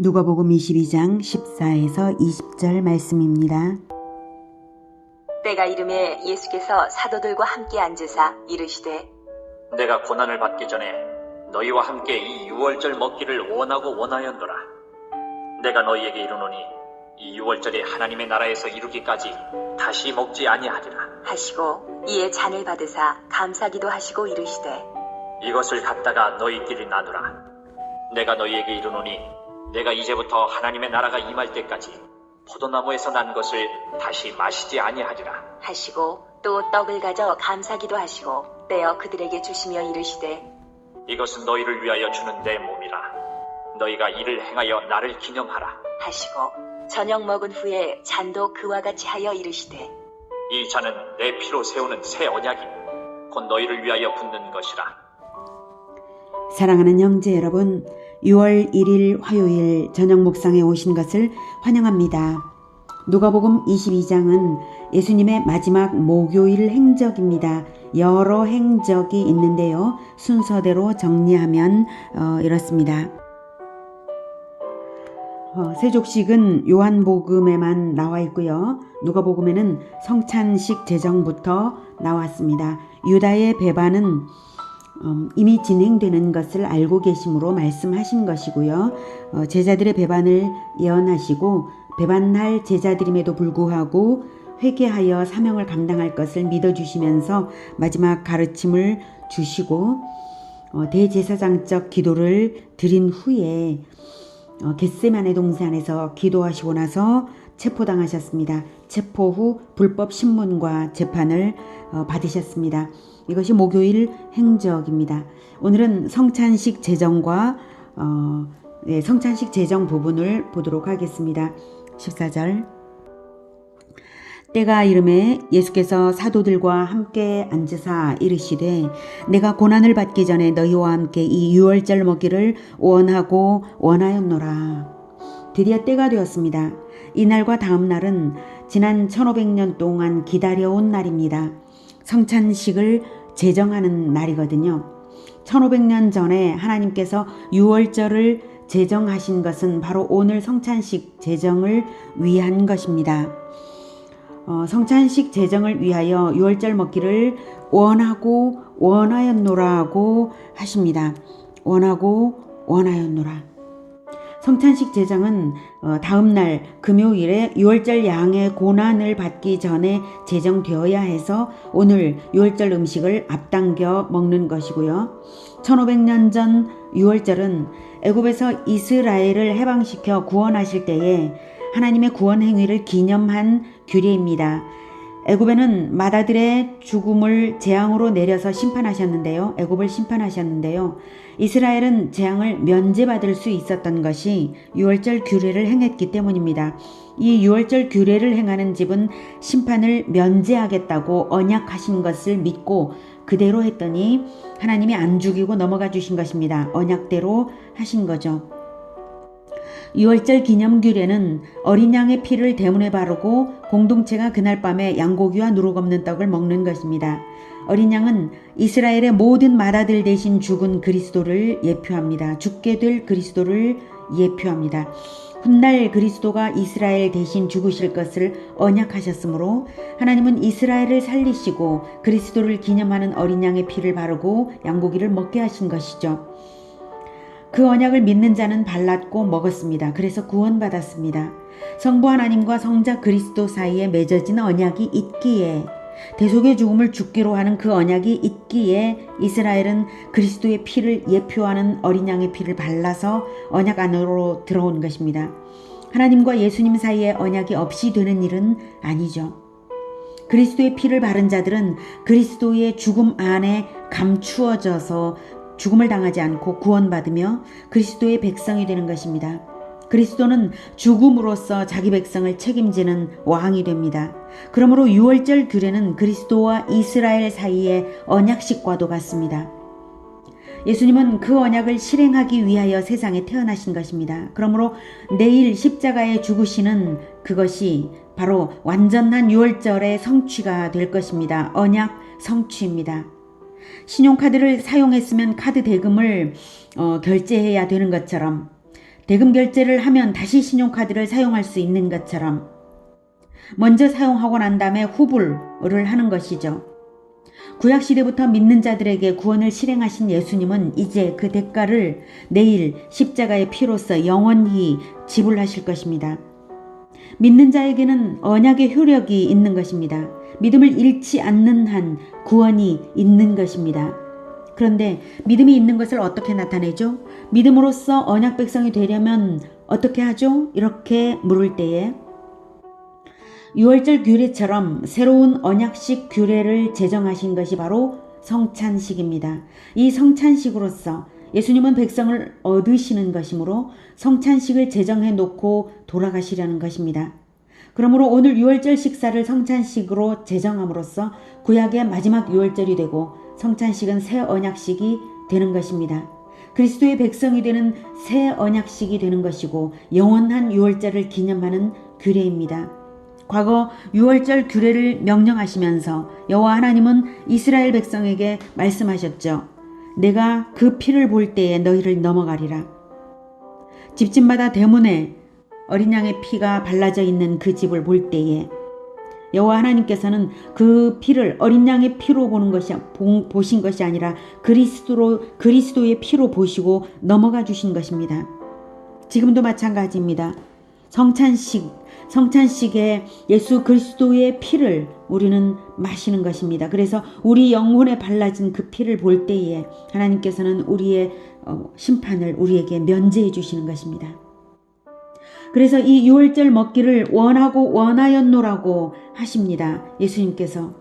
누가복음 22장 14에서 20절 말씀입니다. 때가 이름에 예수께서 사도들과 함께 앉으사 이르시되 내가 고난을 받기 전에 너희와 함께 이 유월절 먹기를 원하고 원하였노라. 내가 너희에게 이르노니 이 유월절이 하나님의 나라에서 이루기까지 다시 먹지 아니하리라 하시고 이에 잔을 받으사 감사기도 하시고 이르시되 이것을 갖다가 너희끼리 나누라. 내가 너희에게 이르노니 내가 이제부터 하나님의 나라가 임할 때까지 포도나무에서 난 것을 다시 마시지 아니하리라 하시고 또 떡을 가져 감사기도 하시고 떼어 그들에게 주시며 이르시되 이것은 너희를 위하여 주는 내 몸이라. 너희가 이를 행하여 나를 기념하라 하시고 저녁 먹은 후에 잔도 그와 같이 하여 이르시되 이 잔은 내 피로 세우는 새 언약이니 곧 너희를 위하여 붓는 것이라. 사랑하는 형제 여러분, 6월 1일 화요일 저녁 묵상에 오신 것을 환영합니다. 누가복음 22장은 예수님의 마지막 목요일 행적입니다. 여러 행적이 있는데요. 순서대로 정리하면 이렇습니다. 세족식은 요한복음에만 나와 있고요. 누가복음에는 성찬식 제정부터 나왔습니다. 유다의 배반은 이미 진행되는 것을 알고 계심으로 말씀하신 것이고요. 제자들의 배반을 예언하시고 배반할 제자들임에도 불구하고 회개하여 사명을 감당할 것을 믿어주시면서 마지막 가르침을 주시고 대제사장적 기도를 드린 후에 겟세마네 동산에서 기도하시고 나서 체포당하셨습니다. 체포 후 불법 신문과 재판을 받으셨습니다. 이것이 목요일 행적입니다. 오늘은 성찬식 제정과 성찬식 제정 부분을 보도록 하겠습니다. 14절 때가 이름에 예수께서 사도들과 함께 앉으사 이르시되 내가 고난을 받기 전에 너희와 함께 이 유월절 먹기를 원하고 원하였노라. 드디어 때가 되었습니다. 이날과 다음 날은 지난 1500년 동안 기다려온 날입니다. 성찬식을 제정하는 날이거든요. 1500년 전에 하나님께서 유월절을 제정하신 것은 바로 오늘 성찬식 제정을 위한 것입니다. 성찬식 제정을 위하여 유월절 먹기를 원하고 원하였노라고 하십니다. 원하고 원하였노라. 성찬식 제정은 다음 날 금요일에 유월절 양의 고난을 받기 전에 제정되어야 해서 오늘 유월절 음식을 앞당겨 먹는 것이고요. 1500년 전 유월절은 애굽에서 이스라엘을 해방시켜 구원하실 때에 하나님의 구원 행위를 기념한 규례입니다. 애굽에는 맏아들의 죽음을 재앙으로 내려서 심판하셨는데요. 애굽을 심판하셨는데요. 이스라엘은 재앙을 면제받을 수 있었던 것이 유월절 규례를 행했기 때문입니다. 이 유월절 규례를 행하는 집은 심판을 면제하겠다고 언약하신 것을 믿고 그대로 했더니 하나님이 안 죽이고 넘어가 주신 것입니다. 언약대로 하신 거죠. 유월절 기념규례는 어린 양의 피를 대문에 바르고 공동체가 그날 밤에 양고기와 누룩 없는 떡을 먹는 것입니다. 어린 양은 이스라엘의 모든 맏아들 대신 죽은 그리스도를 예표합니다. 죽게 될 그리스도를 예표합니다. 훗날 그리스도가 이스라엘 대신 죽으실 것을 언약하셨으므로 하나님은 이스라엘을 살리시고 그리스도를 기념하는 어린 양의 피를 바르고 양고기를 먹게 하신 것이죠. 그 언약을 믿는 자는 발랐고 먹었습니다. 그래서 구원받았습니다. 성부 하나님과 성자 그리스도 사이에 맺어진 언약이 있기에 대속의 죽음을 죽기로 하는 그 언약이 있기에 이스라엘은 그리스도의 피를 예표하는 어린 양의 피를 발라서 언약 안으로 들어온 것입니다. 하나님과 예수님 사이에 언약이 없이 되는 일은 아니죠. 그리스도의 피를 바른 자들은 그리스도의 죽음 안에 감추어져서 죽음을 당하지 않고 구원받으며 그리스도의 백성이 되는 것입니다. 그리스도는 죽음으로써 자기 백성을 책임지는 왕이 됩니다. 그러므로 유월절 규례는 그리스도와 이스라엘 사이의 언약식과도 같습니다. 예수님은 그 언약을 실행하기 위하여 세상에 태어나신 것입니다. 그러므로 내일 십자가에 죽으시는 그것이 바로 완전한 유월절의 성취가 될 것입니다. 언약 성취입니다. 신용카드를 사용했으면 카드 대금을 결제해야 되는 것처럼 대금 결제를 하면 다시 신용카드를 사용할 수 있는 것처럼 먼저 사용하고 난 다음에 후불을 하는 것이죠. 구약시대부터 믿는 자들에게 구원을 실행하신 예수님은 이제 그 대가를 내일 십자가의 피로써 영원히 지불하실 것입니다. 믿는 자에게는 언약의 효력이 있는 것입니다. 믿음을 잃지 않는 한 구원이 있는 것입니다. 그런데 믿음이 있는 것을 어떻게 나타내죠? 믿음으로써 언약 백성이 되려면 어떻게 하죠? 이렇게 물을 때에 유월절 규례처럼 새로운 언약식 규례를 제정하신 것이 바로 성찬식입니다. 이 성찬식으로서 예수님은 백성을 얻으시는 것이므로 성찬식을 제정해 놓고 돌아가시려는 것입니다. 그러므로 오늘 유월절 식사를 성찬식으로 제정함으로써 구약의 마지막 유월절이 되고 성찬식은 새 언약식이 되는 것입니다. 그리스도의 백성이 되는 새 언약식이 되는 것이고 영원한 유월절을 기념하는 규례입니다. 과거 유월절 규례를 명령하시면서 여호와 하나님은 이스라엘 백성에게 말씀하셨죠. 내가 그 피를 볼 때에 너희를 넘어가리라. 집집마다 대문에 어린 양의 피가 발라져 있는 그 집을 볼 때에 여호와 하나님께서는 그 피를 어린 양의 피로 보신 것이 아니라 그리스도의 피로 보시고 넘어가 주신 것입니다. 지금도 마찬가지입니다. 성찬식에 예수 그리스도의 피를 우리는 마시는 것입니다. 그래서 우리 영혼에 발라진 그 피를 볼 때에 하나님께서는 우리의 심판을 우리에게 면제해 주시는 것입니다. 그래서 이 유월절 먹기를 원하고 원하였노라고 하십니다. 예수님께서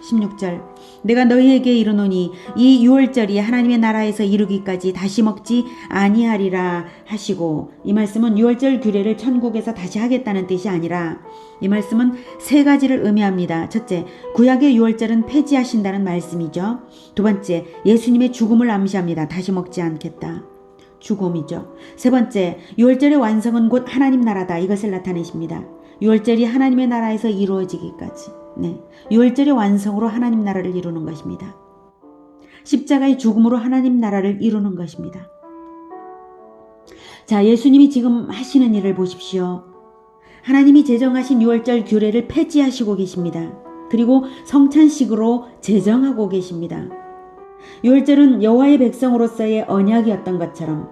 16절 내가 너희에게 이르노니 이 유월절이 하나님의 나라에서 이루기까지 다시 먹지 아니하리라 하시고, 이 말씀은 유월절 규례를 천국에서 다시 하겠다는 뜻이 아니라 이 말씀은 세 가지를 의미합니다. 첫째, 구약의 유월절은 폐지하신다는 말씀이죠. 두 번째, 예수님의 죽음을 암시합니다. 다시 먹지 않겠다. 죽음이죠. 세 번째, 유월절의 완성은 곧 하나님 나라다. 이것을 나타내십니다. 유월절이 하나님의 나라에서 이루어지기까지. 유월절의 완성으로 하나님 나라를 이루는 것입니다. 십자가의 죽음으로 하나님 나라를 이루는 것입니다. 자, 예수님이 지금 하시는 일을 보십시오. 하나님이 제정하신 유월절 규례를 폐지하시고 계십니다. 그리고 성찬식으로 제정하고 계십니다. 유월절은 여호와의 백성으로서의 언약이었던 것처럼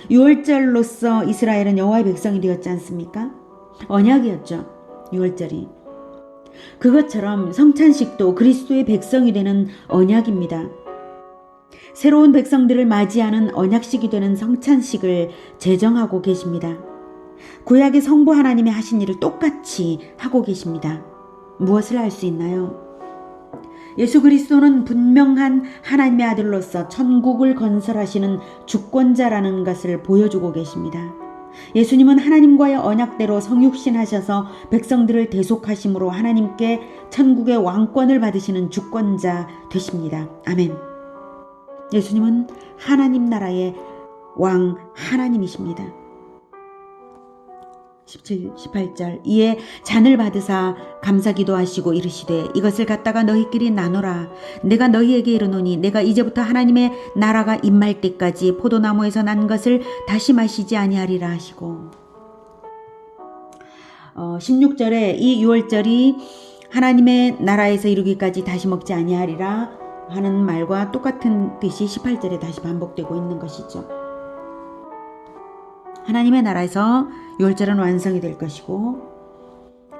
유월절로서 이스라엘은 여호와의 백성이 되었지 않습니까? 언약이었죠. 유월절이. 그것처럼 성찬식도 그리스도의 백성이 되는 언약입니다. 새로운 백성들을 맞이하는 언약식이 되는 성찬식을 제정하고 계십니다. 구약의 성부 하나님이 하신 일을 똑같이 하고 계십니다. 무엇을 알 수 있나요? 예수 그리스도는 분명한 하나님의 아들로서 천국을 건설하시는 주권자라는 것을 보여주고 계십니다. 예수님은 하나님과의 언약대로 성육신하셔서 백성들을 대속하심으로 하나님께 천국의 왕권을 받으시는 주권자 되십니다. 아멘. 예수님은 하나님 나라의 왕 하나님이십니다. 17, 18절 이에 잔을 받으사 감사기도 하시고 이르시되 이것을 갖다가 너희끼리 나누라. 내가 너희에게 이르노니 내가 이제부터 하나님의 나라가 임할 때까지 포도나무에서 난 것을 다시 마시지 아니하리라 하시고, 16절에 이 유월절이 하나님의 나라에서 이루기까지 다시 먹지 아니하리라 하는 말과 똑같은 뜻이 18절에 다시 반복되고 있는 것이죠. 하나님의 나라에서 유월절은 완성이 될 것이고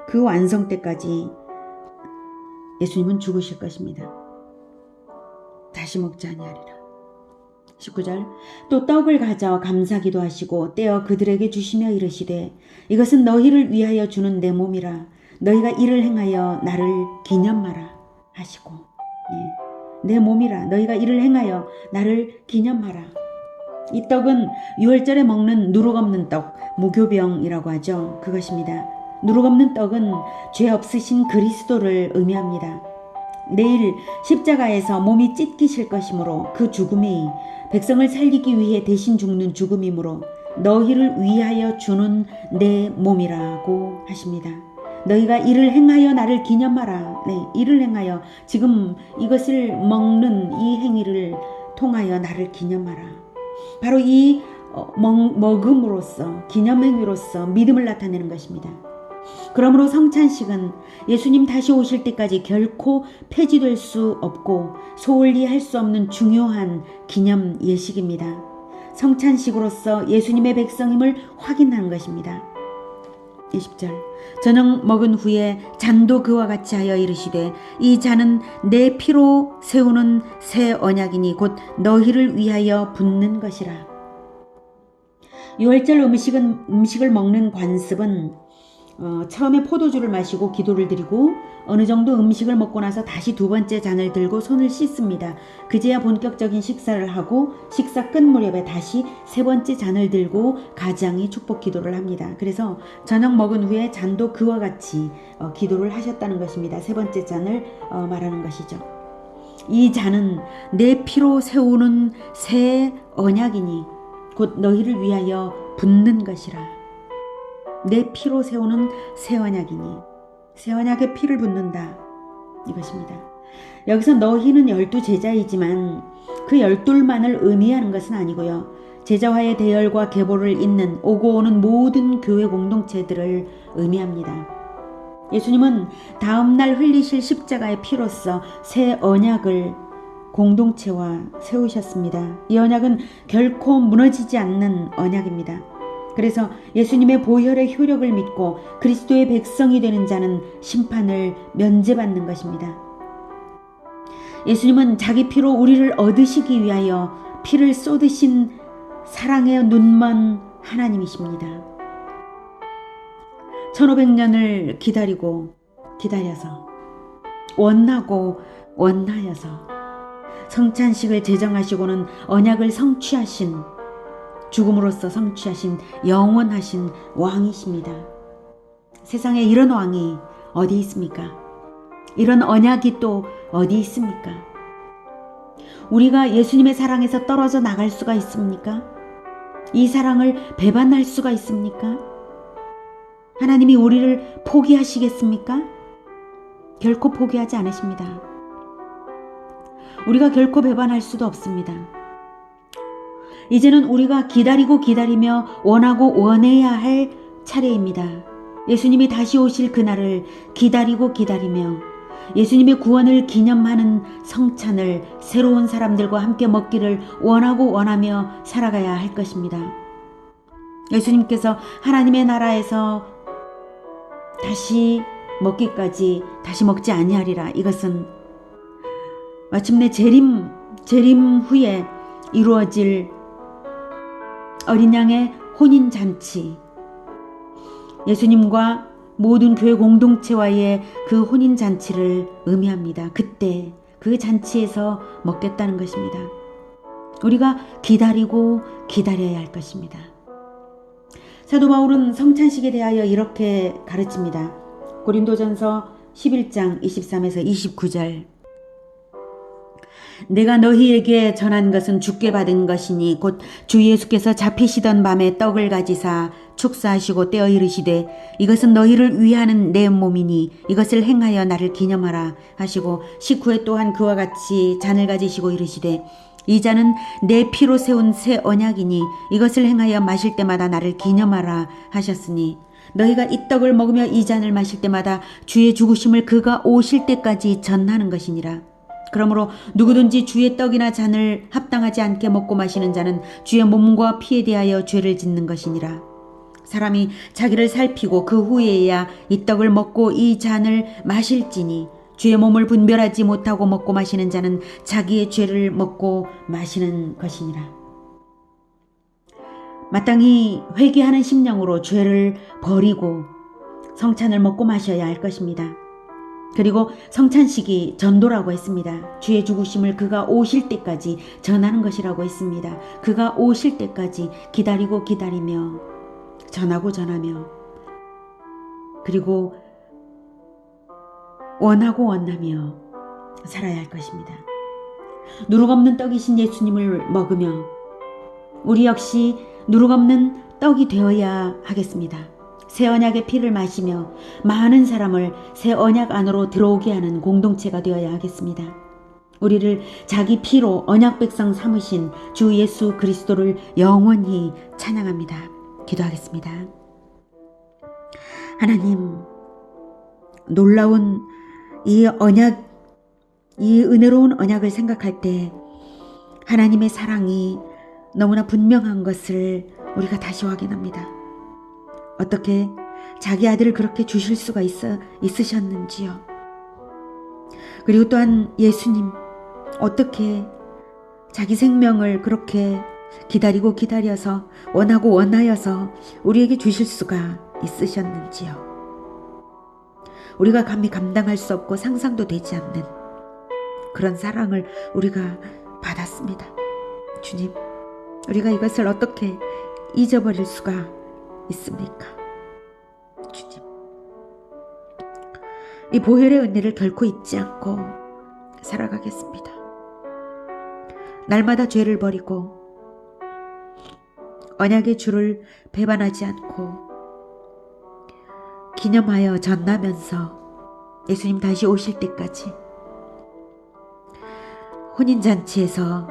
그 완성 때까지 예수님은 죽으실 것입니다. 다시 먹지 아니하리라. 19절 또 떡을 가져 감사기도 하시고 떼어 그들에게 주시며 이르시되 이것은 너희를 위하여 주는 내 몸이라. 너희가 이를 행하여 나를 기념하라 하시고, 내 몸이라. 너희가 이를 행하여 나를 기념하라. 이 떡은 유월절에 먹는 누룩 없는 떡, 무교병이라고 하죠. 그것입니다. 누룩 없는 떡은 죄 없으신 그리스도를 의미합니다. 내일 십자가에서 몸이 찢기실 것이므로 그 죽음이 백성을 살리기 위해 대신 죽는 죽음이므로 너희를 위하여 주는 내 몸이라고 하십니다. 너희가 이를 행하여 나를 기념하라. 이를 행하여, 지금 이것을 먹는 이 행위를 통하여 나를 기념하라. 바로 이 먹음으로써 기념행위로서 믿음을 나타내는 것입니다. 그러므로 성찬식은 예수님 다시 오실 때까지 결코 폐지될 수 없고 소홀히 할 수 없는 중요한 기념 예식입니다. 성찬식으로서 예수님의 백성임을 확인하는 것입니다. 20절 저녁 먹은 후에 잔도 그와 같이 하여 이르시되 이 잔은 내 피로 세우는 새 언약이니 곧 너희를 위하여 붓는 것이라. 유월절 음식을 먹는 관습은 처음에 포도주를 마시고 기도를 드리고 어느 정도 음식을 먹고 나서 다시 두 번째 잔을 들고 손을 씻습니다. 그제야 본격적인 식사를 하고 식사 끝 무렵에 다시 세 번째 잔을 들고 가장이 축복 기도를 합니다. 그래서 저녁 먹은 후에 잔도 그와 같이 기도를 하셨다는 것입니다. 세 번째 잔을 말하는 것이죠. 이 잔은 내 피로 세우는 새 언약이니 곧 너희를 위하여 붓는 것이라. 내 피로 세우는 새 언약이니 새 언약의 피를 붓는다 이것입니다. 여기서 너희는 12제자이지만 그 12만을 의미하는 것은 아니고요. 제자와의 대열과 계보를 잇는 오고 오는 모든 교회 공동체들을 의미합니다. 예수님은 다음날 흘리실 십자가의 피로써 새 언약을 공동체와 세우셨습니다. 이 언약은 결코 무너지지 않는 언약입니다. 그래서 예수님의 보혈의 효력을 믿고 그리스도의 백성이 되는 자는 심판을 면제받는 것입니다. 예수님은 자기 피로 우리를 얻으시기 위하여 피를 쏟으신 사랑의 눈먼 하나님이십니다. 1500년을 기다려서 원하고 원하여서 성찬식을 제정하시고는 언약을 성취하신 죽음으로써 성취하신 영원하신 왕이십니다. 세상에 이런 왕이 어디 있습니까? 이런 언약이 또 어디 있습니까? 우리가 예수님의 사랑에서 떨어져 나갈 수가 있습니까? 이 사랑을 배반할 수가 있습니까? 하나님이 우리를 포기하시겠습니까? 결코 포기하지 않으십니다. 우리가 결코 배반할 수도 없습니다. 이제는 우리가 기다리며 원하고 원해야 할 차례입니다. 예수님이 다시 오실 그날을 기다리며 예수님의 구원을 기념하는 성찬을 새로운 사람들과 함께 먹기를 원하고 원하며 살아가야 할 것입니다. 예수님께서 하나님의 나라에서 다시 먹기까지 다시 먹지 아니하리라. 이것은 마침내 재림 후에 이루어질 어린 양의 혼인잔치, 예수님과 모든 교회 공동체와의 그 혼인잔치를 의미합니다. 그때 그 잔치에서 먹겠다는 것입니다. 우리가 기다려야 할 것입니다. 사도 바울은 성찬식에 대하여 이렇게 가르칩니다. 고린도전서 11장 23에서 29절 내가 너희에게 전한 것은 주께 받은 것이니 곧 주 예수께서 잡히시던 밤에 떡을 가지사 축사하시고 떼어 이르시되 이것은 너희를 위하는 내 몸이니 이것을 행하여 나를 기념하라 하시고 식후에 또한 그와 같이 잔을 가지시고 이르시되 이 잔은 내 피로 세운 새 언약이니 이것을 행하여 마실 때마다 나를 기념하라 하셨으니 너희가 이 떡을 먹으며 이 잔을 마실 때마다 주의 죽으심을 그가 오실 때까지 전하는 것이니라. 그러므로 누구든지 주의 떡이나 잔을 합당하지 않게 먹고 마시는 자는 주의 몸과 피에 대하여 죄를 짓는 것이니라. 사람이 자기를 살피고 그 후에야 이 떡을 먹고 이 잔을 마실지니 주의 몸을 분별하지 못하고 먹고 마시는 자는 자기의 죄를 먹고 마시는 것이니라. 마땅히 회개하는 심령으로 죄를 버리고 성찬을 먹고 마셔야 할 것입니다. 그리고 성찬식이 전도라고 했습니다. 주의 죽으심을 그가 오실 때까지 전하는 것이라고 했습니다. 그가 오실 때까지 기다리며 전하며 그리고 원하고 원하며 살아야 할 것입니다. 누룩없는 떡이신 예수님을 먹으며 우리 역시 누룩없는 떡이 되어야 하겠습니다. 새 언약의 피를 마시며 많은 사람을 새 언약 안으로 들어오게 하는 공동체가 되어야 하겠습니다. 우리를 자기 피로 언약 백성 삼으신 주 예수 그리스도를 영원히 찬양합니다. 기도하겠습니다. 하나님, 놀라운 이 언약, 이 은혜로운 언약을 생각할 때 하나님의 사랑이 너무나 분명한 것을 우리가 다시 확인합니다. 어떻게 자기 아들을 그렇게 주실 수가 있으셨는지요. 그리고 또한 예수님, 어떻게 자기 생명을 그렇게 기다려서 원하고 원하여서 우리에게 주실 수가 있으셨는지요. 우리가 감히 감당할 수 없고 상상도 되지 않는 그런 사랑을 우리가 받았습니다. 주님, 우리가 이것을 어떻게 잊어버릴 수가 있습니까? 주님, 이 보혈의 은혜를 결코 잊지 않고 살아가겠습니다. 날마다 죄를 버리고 언약의 주를 배반하지 않고 기념하여 전나면서 예수님 다시 오실 때까지 혼인잔치에서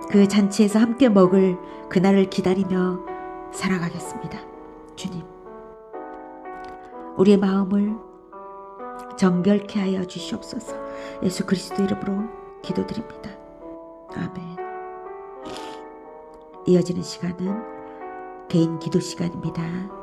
그 잔치에서 함께 먹을 그날을 기다리며 살아가겠습니다. 주님, 우리의 마음을 정결케 하여 주시옵소서. 예수 그리스도 이름으로 기도드립니다. 아멘. 이어지는 시간은 개인 기도 시간입니다.